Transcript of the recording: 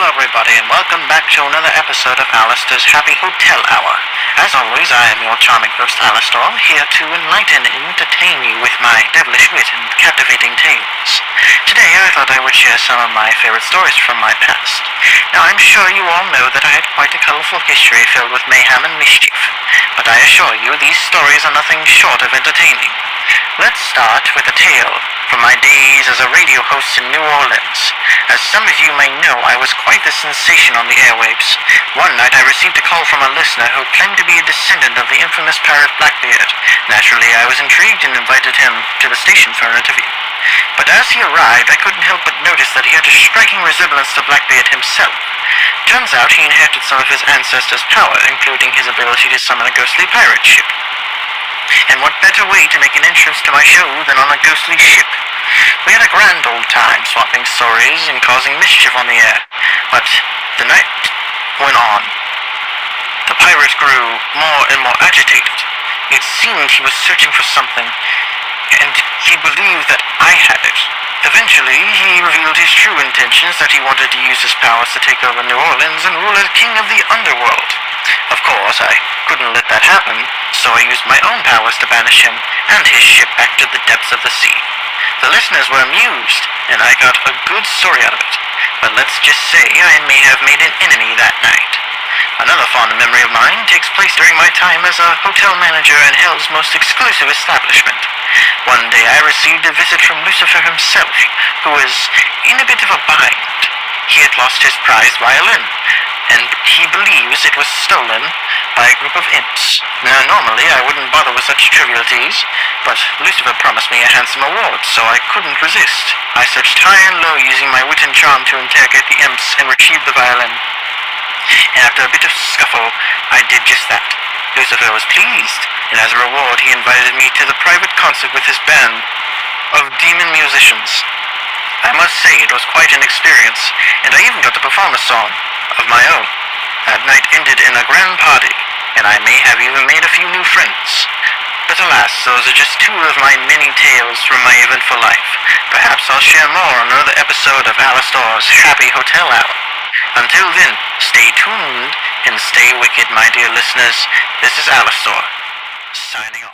Hello everybody and welcome back to another episode of Alastors' Happy Hotel Hour. As always, I am your charming host Alastor, here to enlighten and entertain you with my devilish wit and captivating tales. Today I thought I would share some of my favorite stories from my past. Now I'm sure you all know that I had quite a colorful history filled with mayhem and mischief, but I assure you these stories are nothing short of entertaining. Let's start with a tale from my days as a radio host in New Orleans. As some of you may know, I was quite the sensation on the airwaves. One night I received a call from a listener who claimed to be a descendant of the infamous pirate Blackbeard. Naturally, I was intrigued and invited him to the station for an interview. But as he arrived, I couldn't help but notice that he had a striking resemblance to Blackbeard himself. Turns out he inherited some of his ancestors' power, including his ability to summon a ghostly pirate ship. And what better way to make an entrance to my show than on a ghostly ship? We had a grand old time, swapping stories and causing mischief on the air. But the night went on. The pirate grew more and more agitated. It seemed he was searching for something, and he believed that I had it. Eventually, he revealed his true intentions, that he wanted to use his powers to take over New Orleans and rule as king of the underworld. Of course, I couldn't let that happen, so I used my own powers to banish him and his ship back to the depths of the sea. The listeners were amused, and I got a good story out of it. But let's just say I may have made an enemy that night. Another fond memory of mine takes place during my time as a hotel manager in Hell's most exclusive establishment. One day I received a visit from Lucifer himself, who was in a bit of a bind. He had lost his prized violin, and he believes it was stolen by a group of imps. Now, normally I wouldn't bother with such trivialities, but Lucifer promised me a handsome reward, so I couldn't resist. I searched high and low using my wit and charm to interrogate the imps and retrieve the violin. And after a bit of scuffle, I did just that. Lucifer was pleased, and as a reward he invited me to the private concert with his band of demon musicians. I must say it was quite an experience, and I even got to perform a song of my own. That night ended in a grand party, and I may have even made a few new friends. But alas, those are just two of my many tales from my eventful life. Perhaps I'll share more on another episode of Alastors' Happy Hotel Hour. Until then, stay tuned and stay wicked, my dear listeners. This is Alastor, signing off.